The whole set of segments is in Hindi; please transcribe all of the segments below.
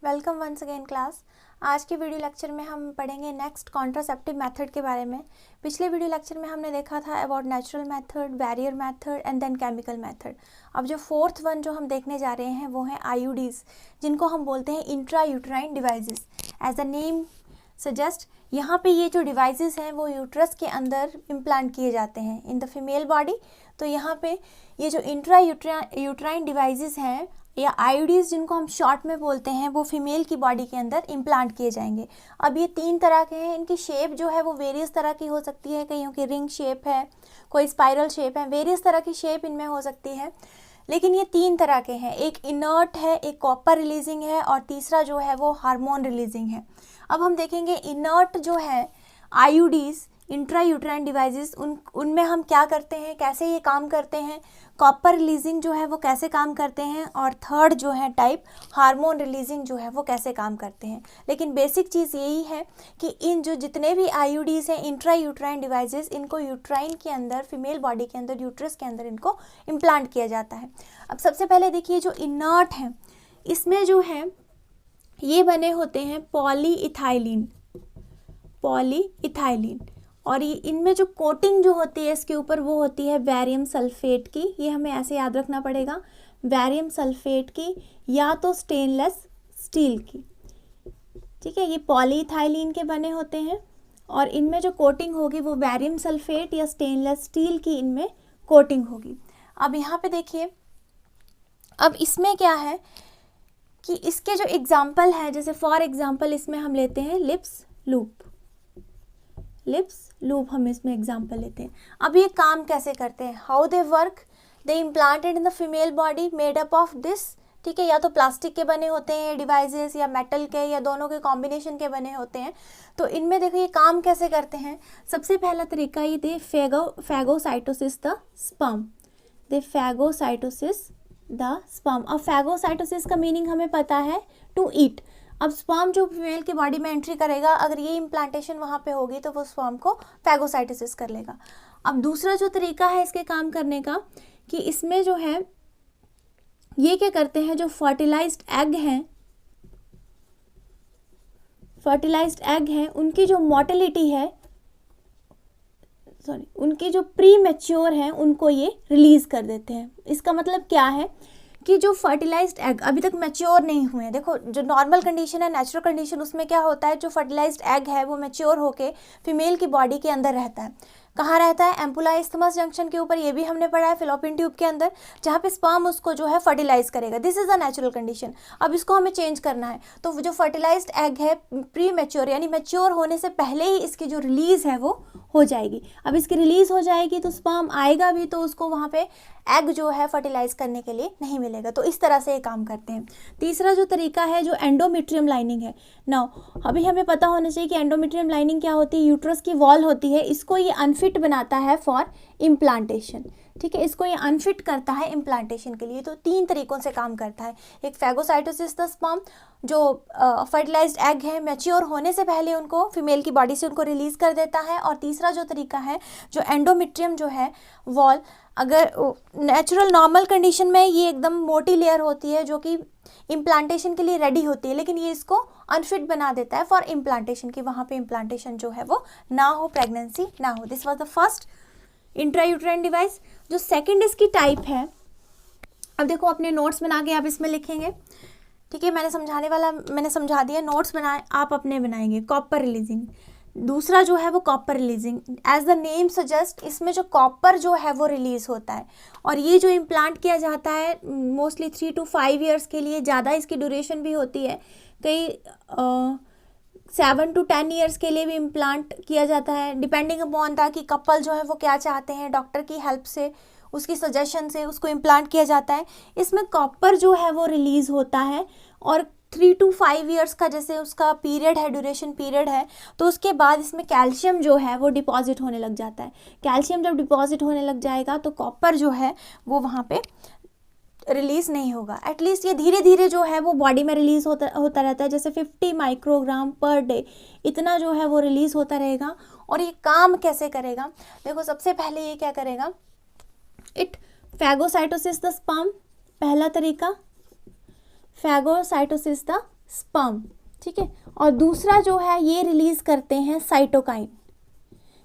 Welcome once again class. आज के वीडियो लेक्चर में हम पढ़ेंगे नेक्स्ट कॉन्ट्रासेप्टिव मेथड के बारे में। पिछले वीडियो लेक्चर में हमने देखा था about natural method, barrier method and then chemical method. अब जो फोर्थ वन जो हम देखने जा रहे हैं वो है आईयूडीज़, जिनको हम बोलते हैं intra uterine devices. As the name suggest, यहाँ पे ये जो डिवाइसेस हैं वो यूट्रस के अंदर इम्प्लांट किए जाते हैं इन द फीमेल बॉडी। तो यहाँ पे ये जो इंट्रा यूट्राइन डिवाइसेस हैं या आईयूडीज़ जिनको हम शॉर्ट में बोलते हैं, वो फीमेल की बॉडी के अंदर इम्प्लांट किए जाएंगे। अब ये 3 तरह के हैं। इनकी शेप जो है वो वेरियस तरह की हो सकती है। कईयों की रिंग शेप है, कोई स्पाइरल शेप है, वेरियस तरह की शेप इनमें हो सकती है। लेकिन ये 3 तरह के हैं, एक इनर्ट है, एक कॉपर रिलीजिंग है और तीसरा जो है वो हार्मोन रिलीजिंग है। अब हम देखेंगे इनर्ट जो है आईयूडीज़ इंट्रा यूट्राइन डिवाइसेस, उनमें हम क्या करते हैं, कैसे ये काम करते हैं, कॉपर रिलीजिंग जो है वो कैसे काम करते हैं, और थर्ड जो है टाइप हार्मोन रिलीजिंग जो है वो कैसे काम करते हैं। लेकिन बेसिक चीज़ यही है कि इन जो जितने भी आईयूडीज़ हैं इंट्रा यूट्राइन डिवाइसेस, इनको यूट्राइन के अंदर, फीमेल बॉडी के अंदर, यूट्रस के अंदर इनको इम्प्लांट किया जाता है। अब सबसे पहले देखिए जो इनर्ट है, इसमें जो है ये बने होते हैं पॉलीइथाइलिन, और ये इनमें जो कोटिंग जो होती है इसके ऊपर वो होती है बैरियम सल्फेट की। ये हमें ऐसे याद रखना पड़ेगा, बैरियम सल्फेट की या तो स्टेनलेस स्टील की। ठीक है, ये पॉलीइथाइलिन के बने होते हैं और इनमें जो कोटिंग होगी वो बैरियम सल्फेट या स्टेनलेस स्टील की इनमें कोटिंग होगी। अब यहाँ पे देखिए, अब इसमें क्या है कि इसके जो एग्जाम्पल है, जैसे फॉर एग्जाम्पल इसमें हम लेते हैं लिप्स लूप हम इसमें एग्जाम्पल लेते हैं। अब ये काम कैसे करते हैं, how they work, they implanted in the female body made up of this. ठीक है, या तो प्लास्टिक के बने होते हैं डिवाइसेस या मेटल के या दोनों के कॉम्बिनेशन के बने होते हैं। तो इनमें देखो ये काम कैसे करते हैं। सबसे पहला तरीका ये दे फैगोसाइटोसिस द स्पर्म, अब फैगोसाइटोसिस का मीनिंग हमें पता है टू ईट। अब स्पर्म जो फीमेल की बॉडी में एंट्री करेगा, अगर ये इम्प्लांटेशन वहाँ पे होगी तो वो स्पर्म को फैगोसाइटोसिस कर लेगा। अब दूसरा जो तरीका है इसके काम करने का कि इसमें जो है ये क्या करते हैं, जो फर्टिलाइज्ड एग हैं उनकी जो मोटिलिटी है, उनके जो प्री मैच्योर हैं उनको ये रिलीज कर देते हैं। इसका मतलब क्या है कि जो फर्टिलाइज्ड एग अभी तक मैच्योर नहीं हुए हैं, देखो जो नॉर्मल कंडीशन है, नेचुरल कंडीशन, उसमें क्या होता है, जो फर्टिलाइज्ड एग है वो मैच्योर होके फीमेल की बॉडी के अंदर रहता है। कहाँ रहता है, एम्पुला इस्थमस जंक्शन के ऊपर, ये भी हमने पढ़ा है, फिलोपियन ट्यूब के अंदर, जहाँ पे स्पर्म उसको जो है फर्टिलाइज करेगा। This is a natural condition. अब इसको हमें चेंज करना है, तो जो फर्टिलाइज्ड एग है प्री मैच्योर यानी मैच्योर होने से पहले ही इसकी जो रिलीज है वो हो जाएगी। अब इसकी रिलीज हो जाएगी तो स्पर्म आएगा भी, तो उसको वहाँ पे एग जो है फर्टिलाइज करने के लिए नहीं मिलेगा। तो इस तरह से ये काम करते हैं। तीसरा जो तरीका है जो एंडोमेट्रियम लाइनिंग है। नाउ अभी हमें पता होना चाहिए कि एंडोमेट्रियम लाइनिंग क्या होती है, यूट्रस की वॉल होती है, इसको ये अनफिट बनाता है फॉर इम्प्लांटेशन। ठीक है, इसको ये अनफिट करता है इम्प्लांटेशन के लिए। तो 3 तरीकों से काम करता है। एक फैगोसाइटोसिस द स्पर्म, जो फर्टिलाइज्ड एग है मैच्योर होने से पहले उनको फीमेल की बॉडी से उनको रिलीज कर देता है। और तीसरा जो तरीका है जो एंडोमेट्रियम जो है वॉल, अगर नेचुरल नॉर्मल कंडीशन में ये एकदम मोटी लेयर होती है जो कि इम्प्लांटेशन के लिए रेडी होती है, लेकिन ये इसको अनफिट बना देता है फॉर इम्प्लांटेशन, की वहाँ पे इम्प्लांटेशन जो है वो ना हो, प्रेगनेंसी ना हो। This was the first intrauterine device. जो सेकंड इसकी टाइप है, अब देखो अपने नोट्स बना के आप इसमें लिखेंगे। ठीक है, मैंने समझा दिया, नोट्स बनाए आप अपने बनाएंगे। कॉपर रिलीजिंग, दूसरा जो है वो copper releasing. As the name suggest, इसमें जो कॉपर जो है वो रिलीज होता है और ये जो इम्प्लांट किया जाता है मोस्टली 3 to 5 ईयर्स के लिए, ज़्यादा इसकी ड्यूरेशन भी होती है, कई 7 to 10 ईयर्स के लिए भी इम्प्लांट किया जाता है, डिपेंडिंग अपॉन था कि कपल जो है वो क्या चाहते हैं, डॉक्टर की हेल्प से, उसकी सजेशन से उसको इम्प्लांट किया जाता है। इसमें कॉपर जो है वो रिलीज होता है और 3 to 5 ईयर्स का जैसे उसका पीरियड है, ड्यूरेशन पीरियड है, तो उसके बाद इसमें कैल्शियम जो है वो डिपॉजिट होने लग जाता है। कैल्शियम जब डिपॉजिट होने लग जाएगा तो कॉपर जो है वो वहाँ पे रिलीज नहीं होगा। एटलीस्ट ये धीरे धीरे जो है वो बॉडी में रिलीज होता रहता है, जैसे 50 माइक्रोग्राम पर डे, इतना जो है वो रिलीज होता रहेगा। और ये काम कैसे करेगा, देखो सबसे पहले ये क्या करेगा, इट फैगोसाइटोसिस द स्पर्म, पहला तरीका। फैगोसाइटोसिस द स्पर्म, ठीक है। और दूसरा जो है ये रिलीज करते हैं साइटोकाइन,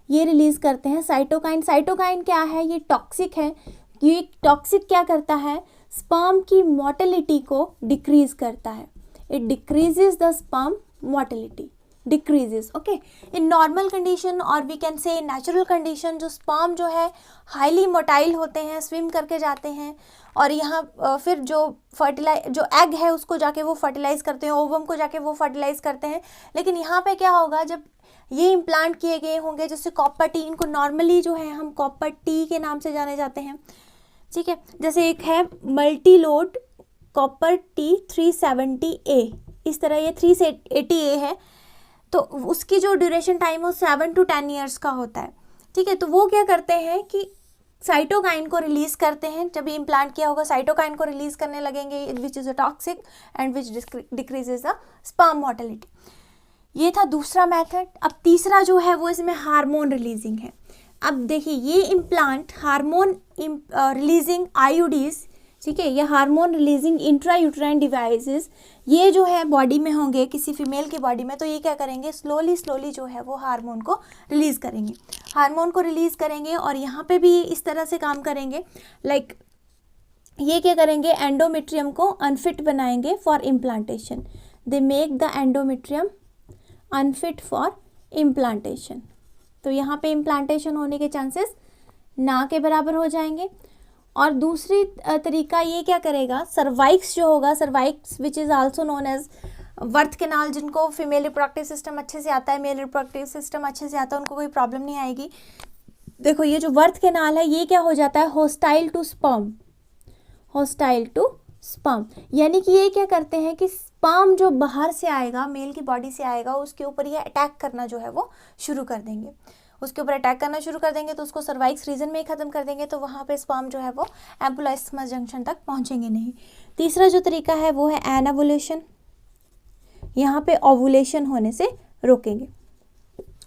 ये रिलीज करते हैं साइटोकाइन। साइटोकाइन क्या है, ये टॉक्सिक है। ये टॉक्सिक क्या करता है, स्पर्म की मोटिलिटी को डिक्रीज करता है। It decreases the sperm motility, decreases, okay. In normal condition और we can say natural condition, जो स्पर्म जो है हाईली मोटाइल होते हैं, स्विम करके जाते हैं और यहाँ फिर जो जो एग है उसको जाके वो फर्टिलाइज करते हैं, ओवम को जाके वो फर्टिलाइज करते हैं। लेकिन यहाँ पे क्या होगा, जब ये इम्प्लांट किए गए होंगे, जैसे कॉपर टी, इनको नॉर्मली जो है हम कॉपर टी के नाम से जाने जाते हैं, ठीक है। जैसे एक है multi load copper T 370A, इस तरह ये 380A है, तो उसकी जो ड्यूरेशन टाइम है 7 to 10 ईयर्स का होता है, ठीक है। तो वो क्या करते हैं कि साइटोकाइन को रिलीज करते हैं। जब ये इम्प्लांट किया होगा साइटोकाइन को रिलीज करने लगेंगे, which is a toxic and which decreases the sperm motility. ये था दूसरा मेथड। अब तीसरा जो है वो इसमें हार्मोन रिलीजिंग है। अब देखिए ये इम्प्लांट हार्मोन रिलीजिंग आईयूडीज, ठीक है, ये हार्मोन रिलीजिंग इंट्रायूट्राइन डिवाइसेस, ये जो है बॉडी में होंगे किसी फीमेल की बॉडी में, तो ये क्या करेंगे, स्लोली जो है वो हार्मोन को रिलीज करेंगे, हार्मोन को रिलीज करेंगे। और यहाँ पे भी इस तरह से काम करेंगे, लाइक ये क्या करेंगे, एंडोमेट्रियम को अनफिट बनाएंगे for implantation. They make the endometrium unfit for implantation. तो यहाँ पे इम्प्लांटेशन होने के चांसेस ना के बराबर हो जाएंगे। और दूसरी तरीका ये क्या करेगा, सर्वाइक्स जो होगा, cervix which is also known as birth canal, जिनको फीमेल रिप्रोडक्टिव सिस्टम अच्छे से आता है, मेल रिप्रोडक्टिव सिस्टम अच्छे से आता है, उनको कोई प्रॉब्लम नहीं आएगी। देखो ये जो बर्थ कैनाल है ये क्या हो जाता है, hostile to sperm, hostile to sperm, यानी कि ये क्या करते हैं कि स्पर्म जो बाहर से आएगा, मेल की बॉडी से आएगा, उसके ऊपर ये अटैक करना जो है वो शुरू कर देंगे, उसके ऊपर अटैक करना शुरू कर देंगे, तो उसको सर्वाइक्स रीजन में ही ख़त्म कर देंगे, तो वहाँ पे स्पर्म जो है वो एम्पुला इस्थमस जंक्शन तक पहुँचेंगे नहीं। तीसरा जो तरीका है वो है एनावुलेशन, यहाँ पे ओवुलेशन होने से रोकेंगे।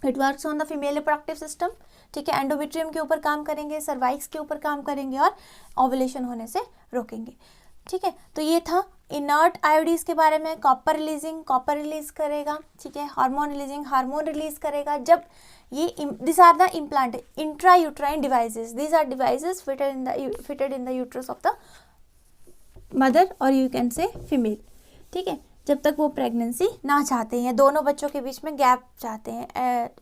It works on the female reproductive system, ठीक है, एंडोमेट्रियम के ऊपर काम करेंगे, सर्वाइक्स के ऊपर काम करेंगे और ओवुलेशन होने से रोकेंगे, ठीक है। तो ये था इनर्ट आयोडीज के बारे में। कॉपर रिलीजिंग, कॉपर रिलीज करेगा, ठीक है। हार्मोन रिलीजिंग, हार्मोन रिलीज करेगा। जब ये this are the implant intrauterine devices, these are devices fitted in the uterus of the mother और यू कैन से फीमेल, ठीक है, जब तक वो प्रेगनेंसी ना चाहते हैं, दोनों बच्चों के बीच में गैप चाहते हैं,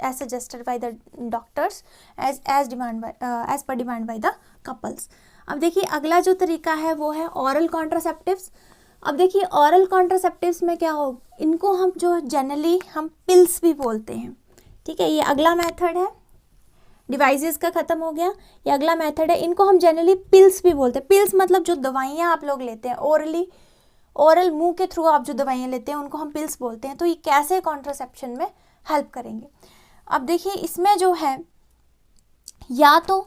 as suggested by the doctors, as per demand by the couples. अब देखिए अगला जो तरीका है वो है ऑरल कॉन्ट्रासेप्टिव्स। अब देखिए ऑरल कॉन्ट्रासेप्टिव्स में क्या हो, इनको हम जो जनरली हम पिल्स भी बोलते हैं, ठीक है। ये अगला मेथड है, डिवाइसेस का ख़त्म हो गया, ये अगला मेथड है, इनको हम जनरली पिल्स भी बोलते हैं। पिल्स मतलब जो दवाइयाँ आप लोग लेते हैं ओरली, ओरल मुंह के थ्रू आप जो दवाइयाँ लेते हैं उनको हम पिल्स बोलते हैं। तो ये कैसे कॉन्ट्रासेप्शन में हेल्प करेंगे। अब देखिए इसमें जो है या तो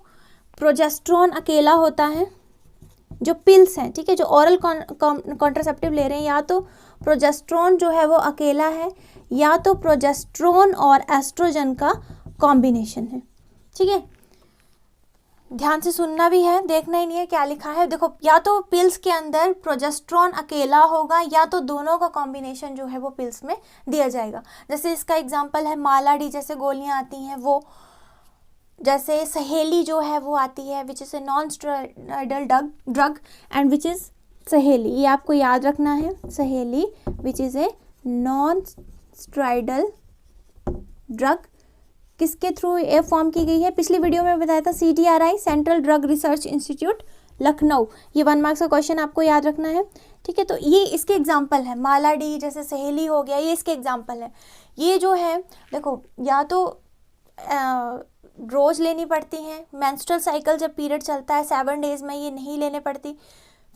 प्रोजेस्ट्रॉन अकेला होता है, जो पिल्स हैं, ठीक है, जो ओरल कॉन्ट्रासेप्टिव ले रहे हैं, या तो प्रोजेस्ट्रॉन जो है वो अकेला है, या तो प्रोजेस्ट्रॉन और एस्ट्रोजन का कॉम्बिनेशन है, ठीक है। ध्यान से सुनना भी है, देखना ही नहीं है क्या लिखा है। देखो या तो पिल्स के अंदर प्रोजेस्ट्रॉन अकेला होगा या तो दोनों का कॉम्बिनेशन जो है वो पिल्स में दिया जाएगा। जैसे इसका एग्जांपल है मालाडी जैसे गोलियां आती हैं वो, जैसे सहेली जो है वो आती है which is a non steroidal drug and which is सहेली, ये आपको याद रखना है, सहेली which is a non steroidal drug किसके थ्रू ये फॉर्म की गई है, पिछली वीडियो में बताया था, CDRI central drug research institute Lucknow. ये 1 मार्क्स का क्वेश्चन आपको याद रखना है, ठीक है। तो ये इसके एग्जाम्पल है, मालाडी जैसे सहेली हो गया, ये इसके एग्जाम्पल है। ये जो है देखो या तो रोज़ लेनी पड़ती हैं, मेंस्ट्रुअल साइकिल जब पीरियड चलता है 7 डेज़ में ये नहीं लेने पड़ती,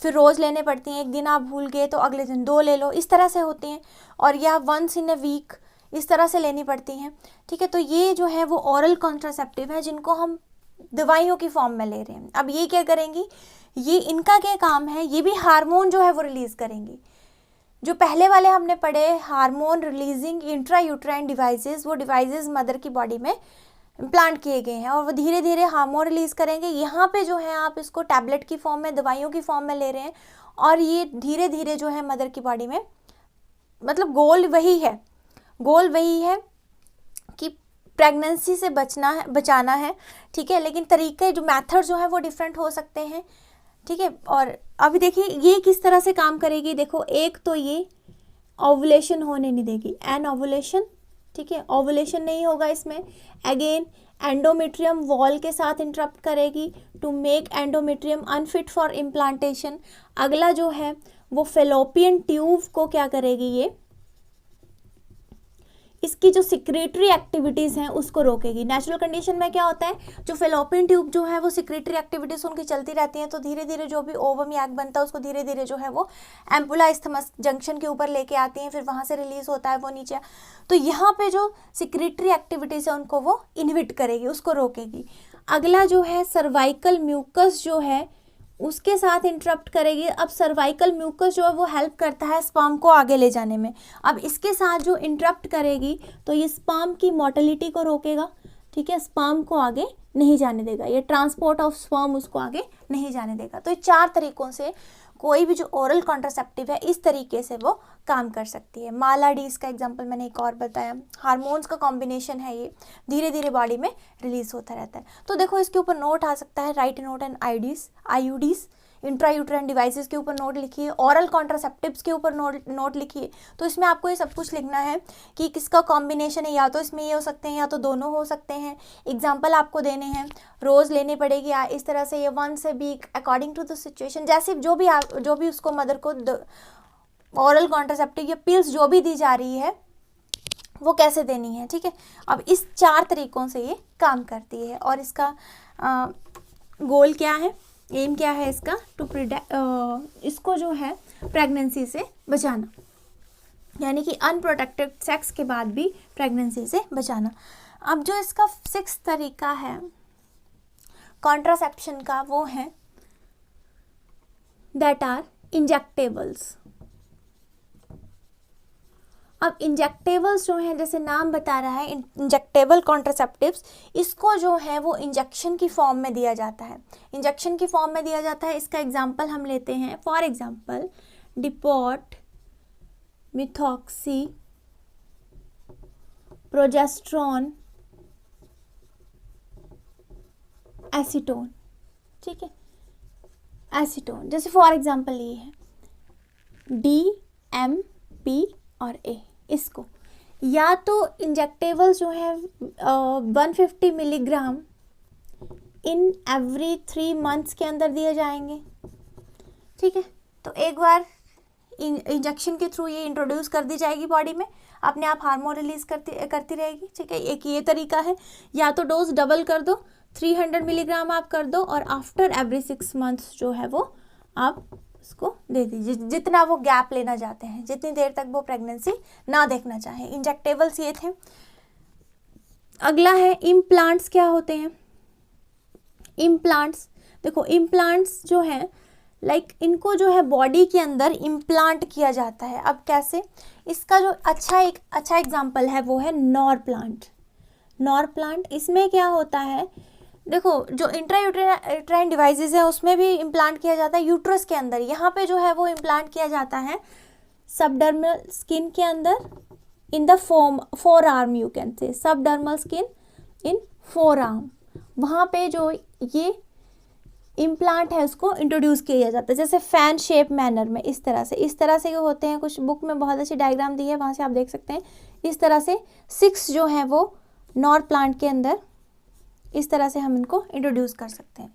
फिर रोज़ लेने पड़ती हैं, एक दिन आप भूल गए तो अगले दिन 2 ले लो, इस तरह से होती हैं, और या वंस इन अ वीक इस तरह से लेनी पड़ती हैं, ठीक है। तो ये जो है वो ओरल कॉन्ट्रासेप्टिव है जिनको हम दवाइयों की फॉर्म में ले रहे हैं। अब ये क्या करेंगी, ये इनका क्या काम है, ये भी हार्मोन जो है वो रिलीज़ करेंगी। जो पहले वाले हमने पढ़े हार्मोन रिलीजिंग इंट्रायूट्राइन डिवाइसेस, वो डिवाइसेस मदर की बॉडी में इम्प्लांट किए गए हैं और वो धीरे धीरे हार्मोन रिलीज़ करेंगे। यहाँ पे जो है आप इसको टैबलेट की फॉर्म में, दवाइयों की फॉर्म में ले रहे हैं और ये धीरे धीरे जो है मदर की बॉडी में, मतलब गोल वही है कि प्रेगनेंसी से बचाना है, ठीक है, लेकिन तरीके जो मेथड जो है वो डिफरेंट हो सकते हैं, ठीक है। और अभी देखिए ये किस तरह से काम करेगी, देखो एक तो ये ओवुलेशन होने नहीं देगी, एनओवुलेशन, ठीक है, ओवुलेशन नहीं होगा इसमें। अगेन एंडोमेट्रियम वॉल के साथ इंटरप्ट करेगी to make endometrium unfit for implantation. अगला जो है वो फेलोपियन ट्यूब को क्या करेगी, ये इसकी जो सिक्रेटरी एक्टिविटीज़ हैं उसको रोकेगी। नेचुरल कंडीशन में क्या होता है, जो फेलोपियन ट्यूब जो है वो सिक्रेटरी एक्टिविटीज़ उनकी चलती रहती हैं, तो धीरे धीरे जो भी ओवम या एग बनता है उसको धीरे धीरे जो है वो एम्पुला इस्थमस जंक्शन के ऊपर लेके आती हैं, फिर वहाँ से रिलीज़ होता है वो नीचे। तो यहाँ पे जो सिक्रेटरी एक्टिविटीज़ है उनको वो इनहिबिट करेगी, उसको रोकेगी। अगला जो है सर्वाइकल म्यूकस जो है उसके साथ इंटरप्ट करेगी। अब सर्वाइकल म्यूकस जो है वो हेल्प करता है स्पर्म को आगे ले जाने में। अब इसके साथ जो इंटरप्ट करेगी तो ये स्पर्म की मोटिलिटी को रोकेगा, ठीक है, स्पर्म को आगे नहीं जाने देगा, ये ट्रांसपोर्ट ऑफ स्पर्म उसको आगे नहीं जाने देगा। तो ये 4 तरीकों से कोई भी जो ओरल कॉन्ट्रासेप्टिव है इस तरीके से वो काम कर सकती है। माला डी इसका एग्जांपल मैंने एक और बताया। हार्मोन्स का कॉम्बिनेशन है, ये धीरे धीरे बॉडी में रिलीज होता रहता है। तो देखो इसके ऊपर नोट आ सकता है, right note and IUDs, intrauterine devices के ऊपर नोट लिखिए, ओरल कॉन्ट्रासेप्टिव्स के ऊपर नोट लिखिए। तो इसमें आपको ये सब कुछ लिखना है कि किसका कॉम्बिनेशन है, या तो इसमें ये हो सकते हैं या तो दोनों हो सकते हैं। एग्जाम्पल आपको देने हैं, रोज़ लेनी पड़ेगी या इस तरह से, ये 1 से week according to the situation, जैसे जो भी उसको मदर को ओरल कॉन्ट्रासेप्टिव या पिल्स जो भी दी जा रही है वो कैसे देनी है, ठीक है। अब इस 4 तरीकों से ये काम करती है और इसका गोल क्या है, एम क्या है इसका, इसको जो है प्रेगनेंसी से बचाना, यानी कि अनप्रोटेक्टेड सेक्स के बाद भी प्रेगनेंसी से बचाना। अब जो इसका 6th तरीका है कॉन्ट्रासेप्शन का वो है दैट आर इंजेक्टेबल्स। अब इंजेक्टेबल्स जो हैं, जैसे नाम बता रहा है इंजेक्टेबल कॉन्ट्रासेप्टिव्स, इसको जो है वो इंजेक्शन की फॉर्म में दिया जाता है, इंजेक्शन की फॉर्म में दिया जाता है। इसका एग्जांपल हम लेते हैं, for example depot, methoxy, progesterone, acetone, ठीक है, एसीटोन। जैसे फॉर एग्जांपल ये है DMP और A, इसको या तो इंजेक्टेबल्स जो है 150 मिलीग्राम इन एवरी 3 मंथ्स के अंदर दिए जाएंगे, ठीक है। तो एक बार इंजेक्शन के थ्रू ये इंट्रोड्यूस कर दी जाएगी बॉडी में, अपने आप हार्मोन रिलीज करती रहेगी, ठीक है। एक ये तरीका है, या तो डोज डबल कर दो, 300 मिलीग्राम आप कर दो और आफ्टर एवरी 6 मंथ्स जो है वो आप उसको दे दीजिए, जितना वो गैप लेना चाहते हैं, जितनी देर तक वो प्रेगनेंसी ना देखना चाहें। इंजेक्टेबल्स ये थे। अगला है इम्प्लांट्स। क्या होते हैं इम्प्लांट्स? देखो इम्प्लांट्स जो हैं लाइक इनको जो है बॉडी के अंदर इम्प्लांट किया जाता है। अब कैसे? इसका जो अच्छा एग्जांपल है वो है नॉर प्लांट। नॉर प्लांट, इसमें क्या होता है, देखो जो इंट्रायूट्राइन डिवाइसेस है उसमें भी इम्प्लांट किया जाता है यूट्रस के अंदर। यहाँ पे जो है वो इम्प्लांट किया जाता है सबडर्मल स्किन के अंदर, in the four arm, you can से subdermal skin in four arm. वहाँ पे जो ये इम्प्लांट है उसको इंट्रोड्यूस किया जाता है, जैसे फैन शेप मैनर में, इस तरह से होते हैं। कुछ बुक में बहुत अच्छी डायग्राम दी है, वहाँ से आप देख सकते हैं। इस तरह से 6 जो है वो नॉर प्लांट के अंदर इस तरह से हम इनको इंट्रोड्यूस कर सकते हैं।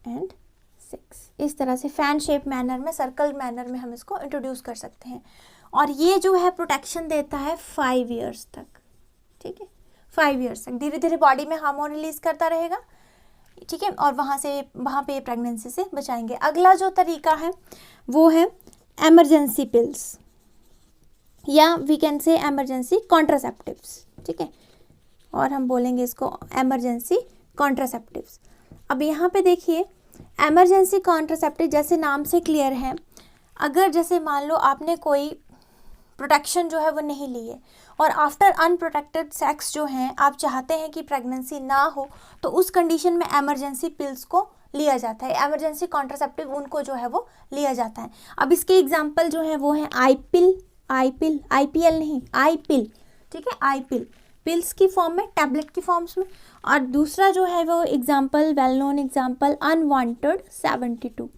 एंड 6 इस तरह से फैन शेप मैनर में, सर्कल मैनर में हम इसको इंट्रोड्यूस कर सकते हैं। और ये जो है प्रोटेक्शन देता है 5 ईयर्स तक, ठीक है, 5 ईयर्स तक धीरे धीरे बॉडी में हार्मोन रिलीज करता रहेगा, ठीक है, और वहाँ पे प्रेगनेंसी से बचाएंगे। अगला जो तरीका है वो है एमरजेंसी पिल्स, या we can say emergency contraceptives, ठीक है, और हम बोलेंगे इसको एमरजेंसी कॉन्ट्रासेप्टिव्स। अब यहाँ पे देखिए एमरजेंसी कॉन्ट्रासेप्टिव जैसे नाम से क्लियर है, अगर जैसे मान लो आपने कोई प्रोटेक्शन जो है वो नहीं ली है और आफ्टर अनप्रोटेक्टेड सेक्स जो है आप चाहते हैं कि प्रेगनेंसी ना हो, तो उस कंडीशन में एमरजेंसी पिल्स को लिया जाता है, इमरजेंसी कॉन्ट्रासेप्टिव उनको जो है वो लिया जाता है। अब इसके एग्जाम्पल जो है वो है आईपिल, आईपीएल नहीं, आईपिल, ठीक है, आईपिल पिल्स की फॉर्म में, टैबलेट की फॉर्म्स में। और दूसरा जो है वो example, well known example unwanted 72,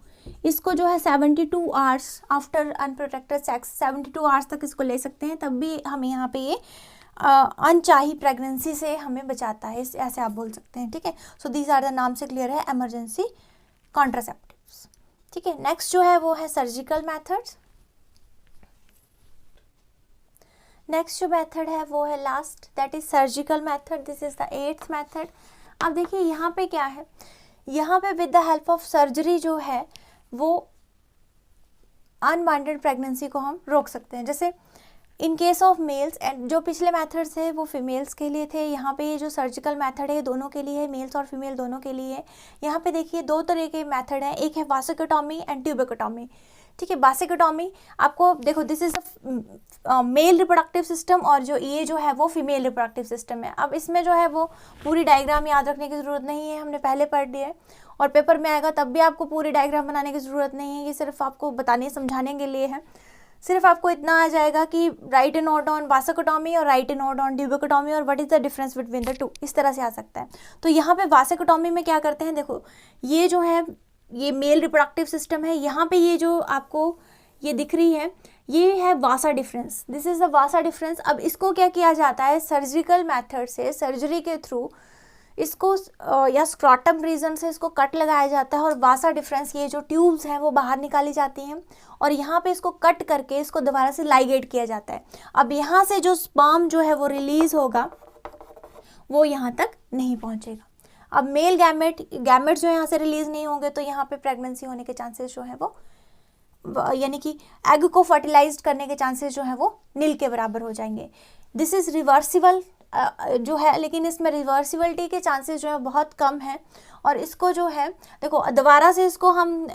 इसको जो है 72 hours after unprotected sex, 72 hours तक इसको ले सकते हैं, तब भी हमें यहाँ पे ये अनचाही प्रेगनेंसी से हमें बचाता है, ऐसे आप बोल सकते हैं, ठीक है। सो दीज आर द नाम से क्लियर है इमरजेंसी कॉन्ट्रासेप्टिव्स, ठीक है। नेक्स्ट जो है वो है सर्जिकल मेथड्स। नेक्स्ट जो मेथड है वो है last, that is surgical method, this is the 8th method. अब देखिए यहाँ पे क्या है, यहाँ पे with the help of surgery जो है वो अनवांटेड प्रेगनेंसी को हम रोक सकते हैं। जैसे in case of males, and जो पिछले मेथड्स थे वो फीमेल्स के लिए थे, यहाँ पे ये जो सर्जिकल मेथड है दोनों के लिए है, मेल्स और फीमेल दोनों के लिए है। यहाँ पे देखिए 2 तरह के मेथड हैं, एक है वासेक्टोमी एंड ट्यूबेक्टोमी, ठीक है। वासेक्टोमी आपको देखो, this is male reproductive system, और जो ये जो है वो फीमेल रिप्रोडक्टिव सिस्टम है। अब इसमें जो है वो पूरी डायग्राम याद रखने की ज़रूरत नहीं है, हमने पहले पढ़ लिया है, और पेपर में आएगा तब भी आपको पूरी डायग्राम बनाने की ज़रूरत नहीं है, ये सिर्फ आपको बताने समझाने के लिए है। सिर्फ आपको इतना आ जाएगा कि write a note on vasectomy और write a note on tubectomy और what is the difference between the two, इस तरह से आ सकता है। तो यहाँ पे वासेक्टोमी में क्या करते हैं, देखो ये जो है ये मेल रिप्रोडक्टिव सिस्टम है, यहाँ पे ये जो आपको ये दिख रही है ये है vasa difference, this is the vasa difference. अब इसको क्या किया जाता है, सर्जिकल मेथड से, सर्जरी के थ्रू इसको या स्क्रॉटम रीजन से इसको कट लगाया जाता है, और वासा डिफरेंस ये जो ट्यूब्स हैं वो बाहर निकाली जाती हैं, और यहाँ पे इसको कट करके इसको दोबारा से लाइगेट किया जाता है। अब यहाँ से जो स्पर्म जो है वो रिलीज होगा वो यहाँ तक नहीं पहुँचेगा। अब मेल गैमेट जो यहाँ से रिलीज नहीं होंगे तो यहाँ पे प्रेगनेंसी होने के चांसेस जो है वो, यानी कि एग को फर्टिलाइज करने के चांसेस जो है वो नील के बराबर हो जाएंगे। दिस इज रिवर्सिबल जो है, लेकिन इसमें रिवर्सिबिलिटी के चांसेस जो है बहुत कम है, और इसको जो है देखो दोबारा से इसको हम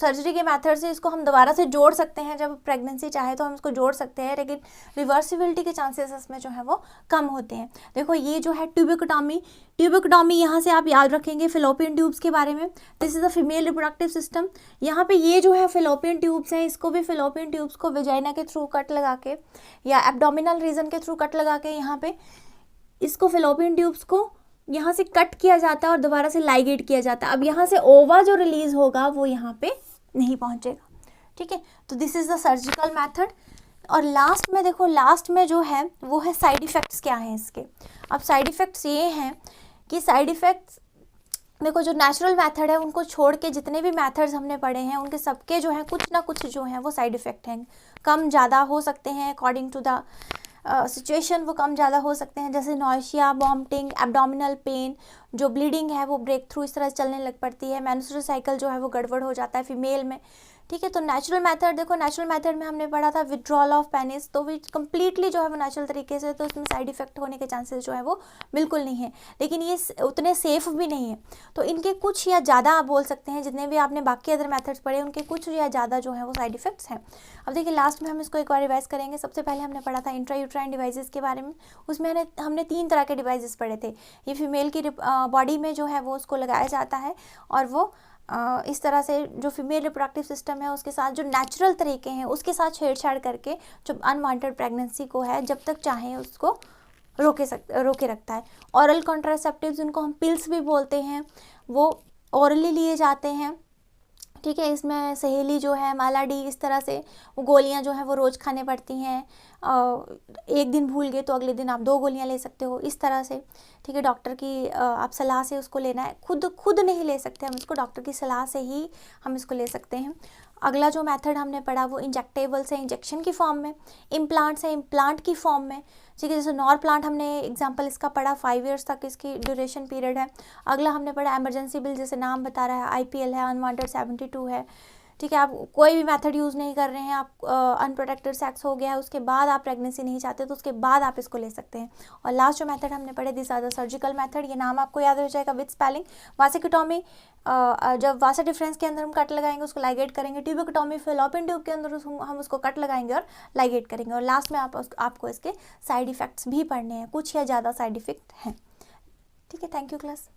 सर्जरी के मेथड से इसको हम दोबारा से जोड़ सकते हैं, जब प्रेगनेंसी चाहे तो हम इसको जोड़ सकते हैं, लेकिन रिवर्सिबिलिटी के चांसेस इसमें जो है वो कम होते हैं। देखो ये जो है ट्यूबेक्टोमी यहाँ से आप याद रखेंगे फिलोपियन ट्यूब्स के बारे में, this is the female reproductive system. यहाँ पे ये जो है फिलोपियन ट्यूब्स हैं, इसको भी फिलोपियन ट्यूब्स को वेजाइना के थ्रू कट लगा के या एब्डोमिनल रीजन के थ्रू कट लगा के यहाँ पे इसको फिलोपियन ट्यूब्स को यहाँ से कट किया जाता है और दोबारा से लाइगेट किया जाता है। अब यहाँ से ओवा जो रिलीज होगा वो यहाँ पे नहीं पहुँचेगा, ठीक है। तो this is the surgical method. और लास्ट में देखो, लास्ट में जो है वो है साइड इफ़ेक्ट्स क्या हैं इसके। अब साइड इफ़ेक्ट्स ये हैं कि साइड इफ़ेक्ट्स देखो, जो नेचुरल मेथड है उनको छोड़ के जितने भी मेथड्स हमने पढ़े हैं उनके सबके जो हैं कुछ ना कुछ जो है वो साइड इफ़ेक्ट हैं, कम ज़्यादा हो सकते हैं अकॉर्डिंग टू द सिचुएशन, वो कम ज़्यादा हो सकते हैं, जैसे नॉइशिया, वॉमिटिंग, एब्डोमिनल पेन, जो ब्लीडिंग है वो ब्रेक थ्रू इस तरह से चलने लग पड़ती है, मेंस्ट्रुअल साइकिल जो है वो गड़बड़ हो जाता है फीमेल में, ठीक है। तो नेचुरल मेथड देखो, नेचुरल मेथड में हमने पढ़ा था विड्रॉल ऑफ पेनिस, तो भी कम्प्लीटली जो है वो नेचुरल तरीके से, तो उसमें साइड इफेक्ट होने के चांसेस जो है वो बिल्कुल नहीं है, लेकिन ये उतने सेफ भी नहीं है। तो इनके कुछ या ज़्यादा आप बोल सकते हैं, जितने भी आपने बाकी अदर मेथड्स पढ़े उनके कुछ या ज़्यादा जो है वो साइड इफेक्ट्स हैं। अब देखिए लास्ट में हम इसको एक बार रिवाइज करेंगे। सबसे पहले हमने पढ़ा था इंट्रायूट्राइन डिवाइसेस के बारे में, उसमें हमने 3 तरह के डिवाइसेस पढ़े थे। ये फीमेल की बॉडी में जो है वो उसको लगाया जाता है, और वो इस तरह से जो फीमेल रिप्रोडक्टिव सिस्टम है उसके साथ जो नेचुरल तरीके हैं उसके साथ छेड़छाड़ करके जो अनवांटेड प्रेगनेंसी को है जब तक चाहे उसको रोके रखता है। ऑरल कॉन्ट्रासेप्टिव्स, उनको हम पिल्स भी बोलते हैं, वो ऑरली लिए जाते हैं, ठीक है। इसमें सहेली जो है, मालाडी, इस तरह से वो गोलियां जो है वो रोज़ खाने पड़ती हैं, एक दिन भूल गए तो अगले दिन आप 2 गोलियां ले सकते हो, इस तरह से, ठीक है। डॉक्टर की आप सलाह से उसको लेना है, खुद नहीं ले सकते हम इसको, डॉक्टर की सलाह से ही हम इसको ले सकते हैं। अगला जो मेथड हमने पढ़ा वो इंजेक्टेबल्स है, इंजेक्शन की फॉर्म में, इम्प्लांट्स है, इम्प्लांट की फॉर्म में, ठीक है। जैसे नॉर प्लांट हमने एग्जांपल इसका पढ़ा, 5 इयर्स तक इसकी ड्यूरेशन पीरियड है। अगला हमने पढ़ा इमरजेंसी बिल, जैसे नाम बता रहा है, आईपीएल है, अनवांटेड 72 है, ठीक है। आप कोई भी मेथड यूज़ नहीं कर रहे हैं, आप अनप्रोटेक्टेड सेक्स हो गया है, उसके बाद आप प्रेगनेंसी नहीं चाहते तो उसके बाद आप इसको ले सकते हैं। और लास्ट जो मेथड हमने पढ़े, this are the surgical method, ये नाम आपको याद हो जाएगा विद स्पेलिंग। वासेक्टोमी, जब वासा डिफरेंस के अंदर हम कट लगाएंगे उसको लाइगेट करेंगे। ट्यूबेक्टोमी, फिलोपियन ट्यूब के अंदर हम उसको कट लगाएंगे और लाइगेट करेंगे। और लास्ट में आपको इसके साइड इफ़ेक्ट्स भी पढ़ने हैं, कुछ या ज़्यादा साइड इफ़ेक्ट हैं, ठीक है। Thank you class.